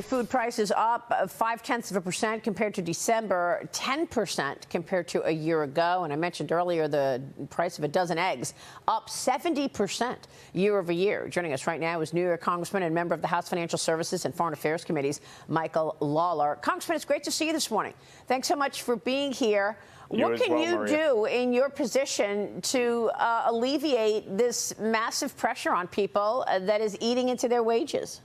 Food prices up 0.5% compared to December, 10% compared to a year ago. And I mentioned earlier the price of a dozen eggs up 70% year over year. Joining us right now is New York Congressman and member of the House Financial Services and Foreign Affairs Committees, Michael Lawler. Congressman, it's great to see you this morning. Thanks so much for being here. What can you do in your position to alleviate this massive pressure on people that is eating into their wages?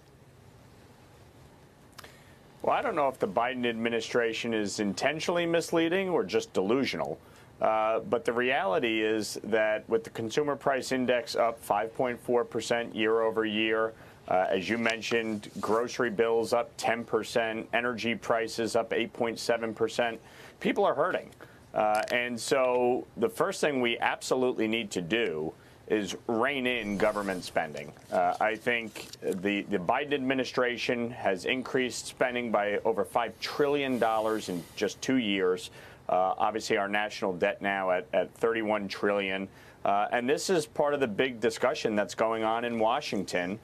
Well, I don't know if the Biden administration is intentionally misleading or just delusional. But the reality is that with the consumer price index up 5.4% year over year, as you mentioned, grocery bills up 10%, energy prices up 8.7%, people are hurting. And so the first thing we absolutely need to do is rein in government spending. I think the Biden administration has increased spending by over $5 trillion in just 2 years. Obviously, our national debt now at $31 trillion. And this is part of the big discussion that's going on in Washington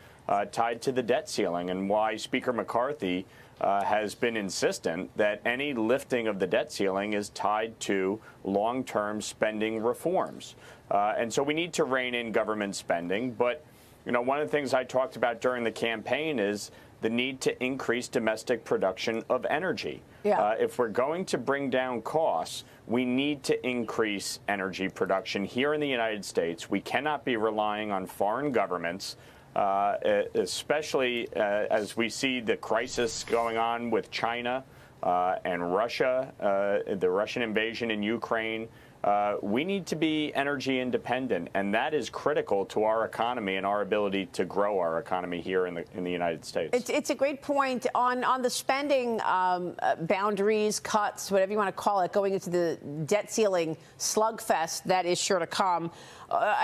tied to the debt ceiling and why Speaker McCarthy has been insistent that any lifting of the debt ceiling is tied to long-term spending reforms. And so we need to rein in government spending. But, you know, one of the things I talked about during the campaign is the need to increase domestic production of energy. Yeah. If we're going to bring down costs, we need to increase energy production here in the United States. We cannot be relying on foreign governments, especially as we see the crisis going on with China and Russia, the Russian invasion in Ukraine. We need to be energy independent, and that is critical to our economy and our ability to grow our economy here in the United States. It's a great point on the spending boundaries, cuts, whatever you want to call it, going into the debt ceiling slugfest that is sure to come.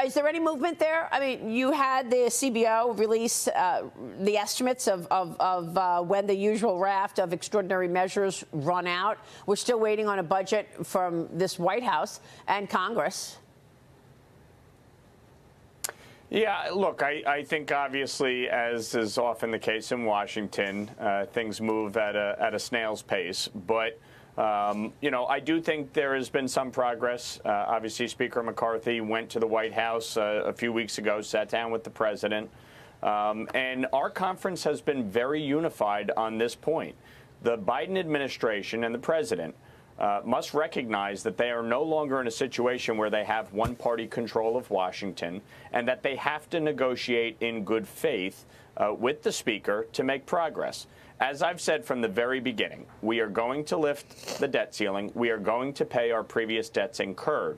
Is there any movement there? I mean, you had the CBO release the estimates of when the usual raft of extraordinary measures run out. We're still waiting on a budget from this White House and Congress. Yeah, look, I think obviously, as is often the case in Washington, things move at a snail's pace. But you know, I do think there has been some progress. Obviously, Speaker McCarthy went to the White House a few weeks ago, sat down with the president, and our conference has been very unified on this point. The Biden administration and the president must recognize that they are no longer in a situation where they have one-party control of Washington and that they have to negotiate in good faith with the Speaker to make progress. As I've said from the very beginning, we are going to lift the debt ceiling. We are going to pay our previous debts incurred.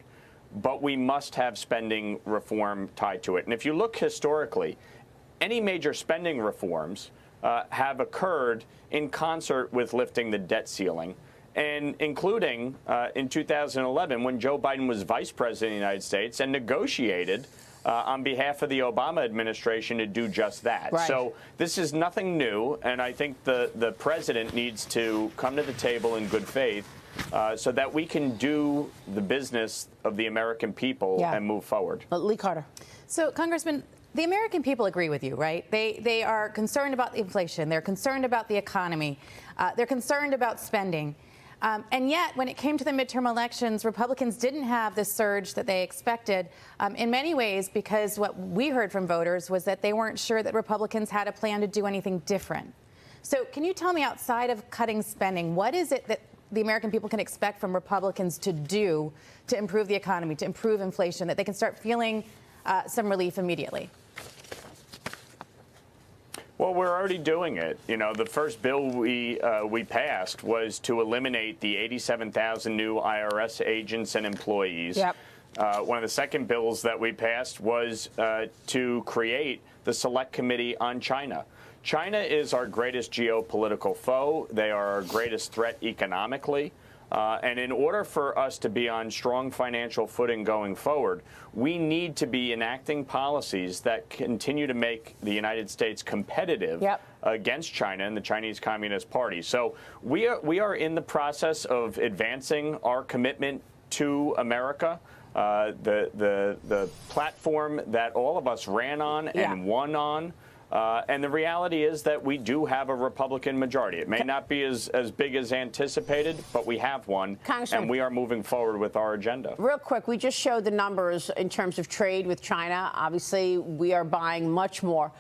But we must have spending reform tied to it. And if you look historically, any major spending reforms have occurred in concert with lifting the debt ceiling, and including in 2011 when Joe Biden was vice president of the United States and negotiated on behalf of the Obama administration to do just that. Right. So this is nothing new, and I think the president needs to come to the table in good faith so that we can do the business of the American people and move forward. Lee Carter. So, Congressman, the American people agree with you, right? They are concerned about the inflation. They're concerned about the economy. They're concerned about spending. And yet, when it came to the midterm elections, Republicans didn't have the surge that they expected in many ways because what we heard from voters was that they weren't sure that Republicans had a plan to do anything different. So can you tell me, outside of cutting spending, what is it that the American people can expect from Republicans to do to improve the economy, to improve inflation, that they can start feeling some relief immediately? Well, we're already doing it. You know, the first bill we passed was to eliminate the 87,000 new IRS agents and employees. Yep. One of the second bills that we passed was to create the Select Committee on China. China is our greatest geopolitical foe. They are our greatest threat economically. And in order for us to be on strong financial footing going forward, we need to be enacting policies that continue to make the United States competitive against China and the Chinese Communist Party. So we are in the process of advancing our commitment to America, the platform that all of us ran on and won on. And the reality is that we do have a Republican majority. It may not be as big as anticipated, but we have one, and we are moving forward with our agenda. Real quick, we just showed the numbers in terms of trade with China. Obviously, we are buying much more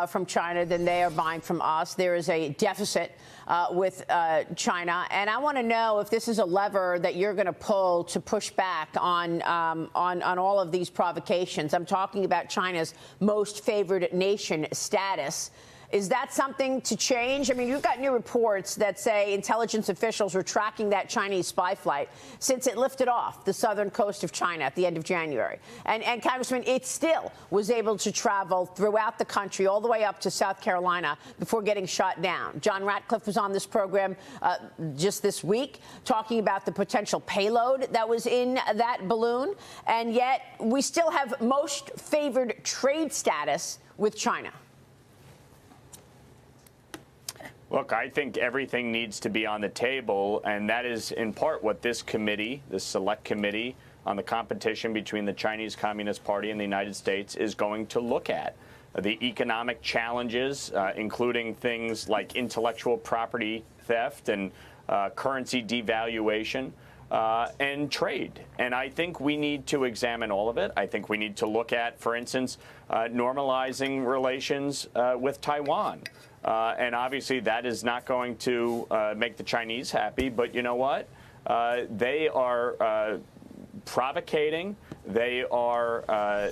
from China than they are buying from us. There is a deficit with China, and I want to know if this is a lever that you're going to pull to push back on all of these provocations. I'm talking about China's most favored nation status. Is that something to change? I mean, you've got new reports that say intelligence officials were tracking that Chinese spy flight since it lifted off the southern coast of China at the end of January. And Congressman, it still was able to travel throughout the country all the way up to South Carolina before getting shot down. John Ratcliffe was on this program just this week talking about the potential payload that was in that balloon. And yet we still have most favored trade status with China. Look, I think everything needs to be on the table, and that is in part what this committee, this select committee on the competition between the Chinese Communist Party and the United States, is going to look at. The economic challenges, including things like intellectual property theft and currency devaluation, and trade. And I think we need to examine all of it. I think we need to look at, for instance, normalizing relations with Taiwan. And obviously that is not going to make the Chinese happy. But you know what? They are provocating. They are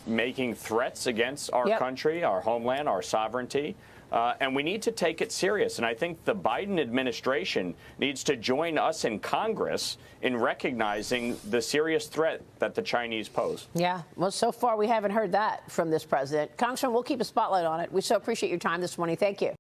making threats against our country, our homeland, our sovereignty. And we need to take it serious. And I think the Biden administration needs to join us in Congress in recognizing the serious threat that the Chinese pose. Yeah, well, so far we haven't heard that from this president. Congressman, we'll keep a spotlight on it. We so appreciate your time this morning. Thank you.